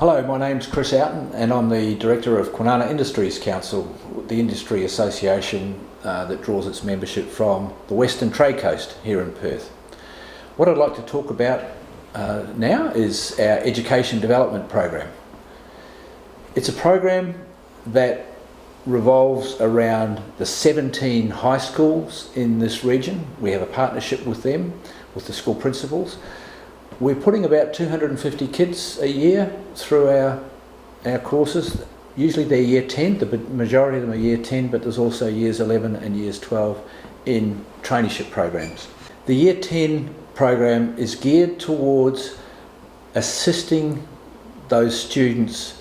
Hello, my name's Chris Outen and I'm the Director of Kwinana Industries Council, the industry association that draws its membership from the Western Trade Coast here in Perth. What I'd like to talk about now is our Education Development Program. It's a program that revolves around the 17 high schools in this region. We have a partnership with them, with the school principals. We're putting about 250 kids a year through our courses. Usually they're year 10, the majority of them are year 10, but there's also years 11 and years 12 in traineeship programs. The year 10 program is geared towards assisting those students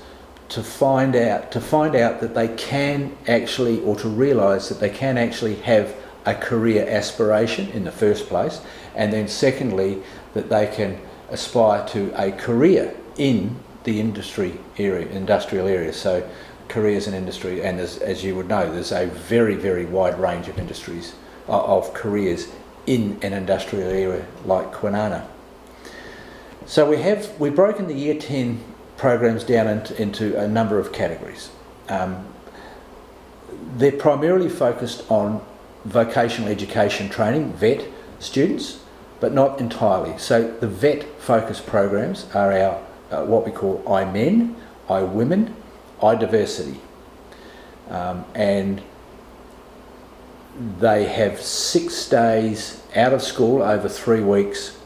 to find out that they can actually, or to realise that they can actually have a career aspiration in the first place, and then secondly, that they can aspire to a career in the industrial area. So careers in industry, and as you would know, there's a very, very wide range of industries, of careers in an industrial area like Kwinana. So we've broken the year 10 programs down into a number of categories. They're primarily focused on vocational education training, VET students, but not entirely. So the VET focused programs are our what we call I-Men, I-Women, I-Diversity. And they have 6 days out of school over 3 weeks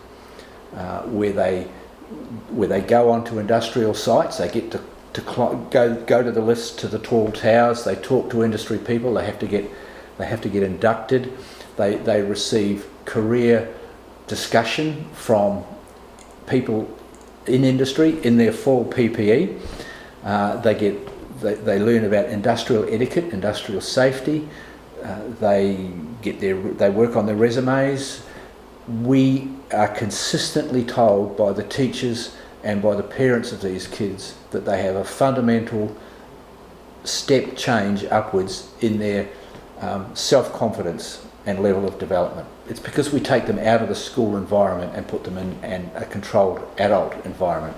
where they go onto industrial sites. They get to go to the lifts to the tall towers. They talk to industry people. They have to get inducted. They receive career discussion from people in industry in their full PPE. They learn about industrial etiquette, industrial safety. They work on their resumes. We are consistently told by the teachers and by the parents of these kids that they have a fundamental step change upwards in their self-confidence and level of development. It's because we take them out of the school environment and put them in a controlled adult environment.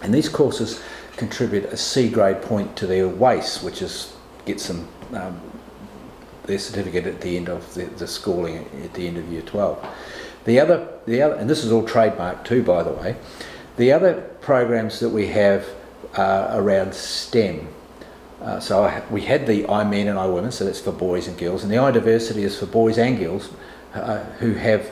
And these courses contribute a C grade point to their WACE, which gets them their certificate at the end of the schooling, at the end of year 12. The other, and this is all trademarked too, by the way, the other programs that we have are around STEM. So we had the I-Men and I-Women, so that's for boys and girls, and the I-Diversity is for boys and girls who have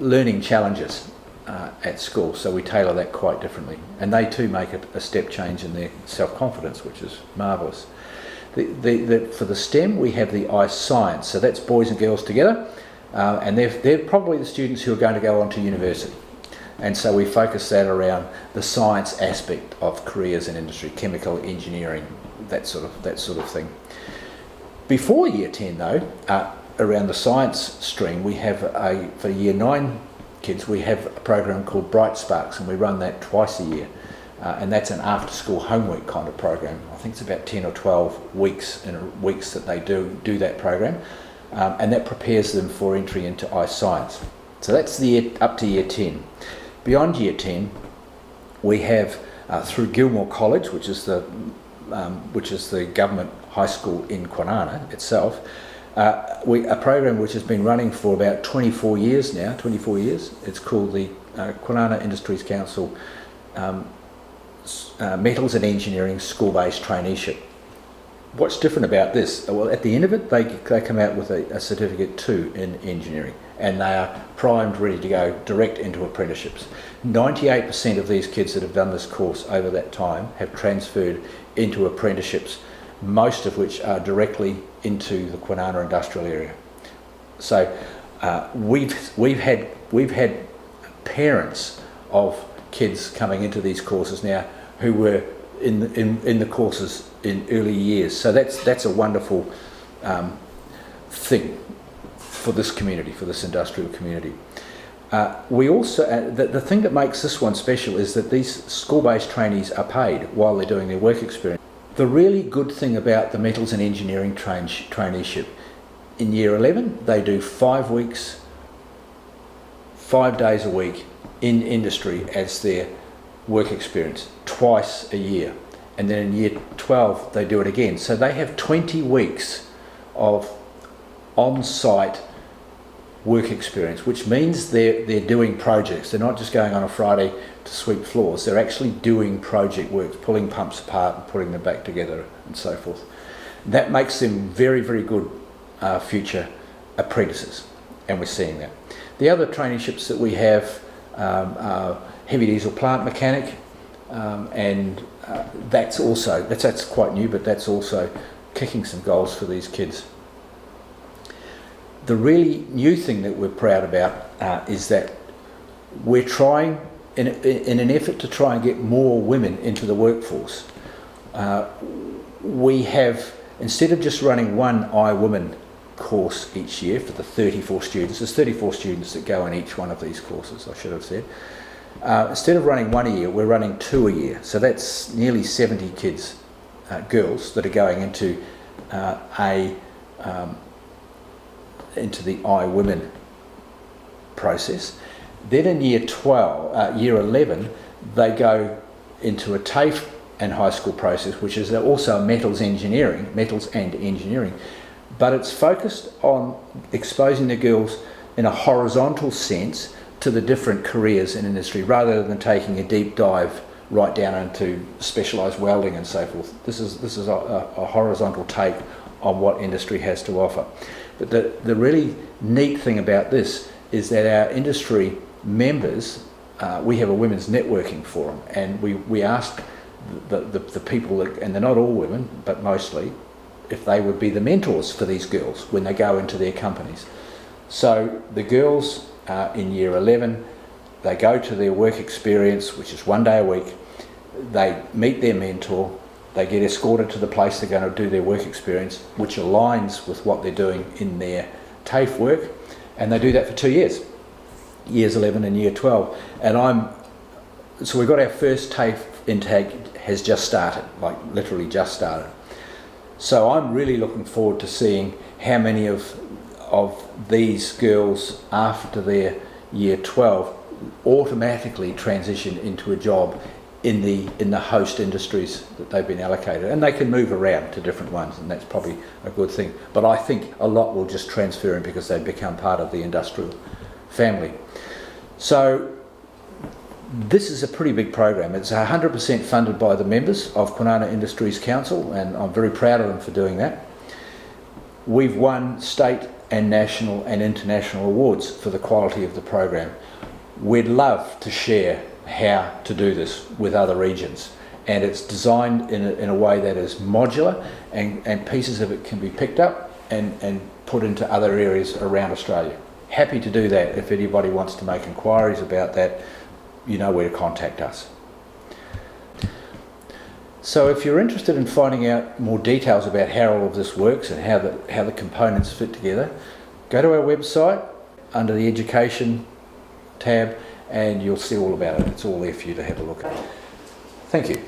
learning challenges at school, so we tailor that quite differently. And they too make a step change in their self-confidence, which is marvellous. For the STEM, we have the I-Science, so that's boys and girls together, and they're probably the students who are going to go on to university. And so we focus that around the science aspect of careers in industry, chemical engineering, that sort of thing. Before year 10 though, around the science stream, we have for year 9 kids, we have a program called Bright Sparks, and we run that twice a year. And that's an after school homework kind of program. I think it's about 10 or 12 weeks that they do that program. And that prepares them for entry into iScience. So that's up to year 10. Beyond year 10, we have through Gilmore College, which is the government high school in Kwinana itself, a program which has been running for about 24 years now. 24 years. It's called the Kwinana Industries Council Metals and Engineering School-Based Traineeship. What's different about this? Well, at the end of it, they come out with a certificate 2 in engineering, and they are primed, ready to go direct into apprenticeships. 98% of these kids that have done this course over that time have transferred into apprenticeships, most of which are directly into the Kwinana industrial area. So we've had parents of kids coming into these courses now who were in the courses in early years. So that's a wonderful thing for this community, for this industrial community. We also, the thing that makes this one special is that these school-based trainees are paid while they're doing their work experience. The really good thing about the Metals and Engineering traineeship, in year 11 they do 5 weeks, 5 days a week in industry as their work experience twice a year, and then in year 12 they do it again. So they have 20 weeks of on-site work experience, which means they're doing projects. They're not just going on a Friday to sweep floors, they're actually doing project work, pulling pumps apart and putting them back together and so forth. That makes them very, very good future apprentices, and we're seeing that. The other traineeships that we have are heavy diesel plant mechanic, and that's quite new, but that's also kicking some goals for these kids. The really new thing that we're proud about is that we're trying, in an effort to try and get more women into the workforce, we have, instead of just running one iWomen course each year for the 34 students, there's 34 students that go in each one of these courses, I should have said. Instead of running one a year, we're running 2 a year. So that's nearly 70 kids, girls, that are going into into the iWomen process. Then in year 11, they go into a TAFE and high school process, which is also metals and engineering, but it's focused on exposing the girls in a horizontal sense to the different careers in industry, rather than taking a deep dive right down into specialised welding and so forth. This is a horizontal take on what industry has to offer. But the really neat thing about this is that our industry members, we have a women's networking forum, and we asked the people, and they're not all women, but mostly, if they would be the mentors for these girls when they go into their companies. So the girls in year 11, they go to their work experience, which is 1 day a week. They meet their mentor, they get escorted to the place they're going to do their work experience, which aligns with what they're doing in their TAFE work, and they do that for 2 years, years 11 and year 12. And so we've got our first TAFE intake has just started, like literally just started. So I'm really looking forward to seeing how many of these girls after their year 12 automatically transition into a job in the host industries that they've been allocated, and they can move around to different ones, and that's probably a good thing. But I think a lot will just transfer in because they become part of the industrial family. So this is a pretty big program. It's 100% funded by the members of Kwinana Industries Council, and I'm very proud of them for doing that. We've won state and national and international awards for the quality of the program. We'd love to share how to do this with other regions, and it's designed in a way that is modular, and pieces of it can be picked up and put into other areas around Australia. Happy to do that. If anybody wants to make inquiries about that, you know where to contact us. So if you're interested in finding out more details about how all of this works and how the components fit together, go to our website under the Education tab, and you'll see all about it. It's all there for you to have a look at. Thank you.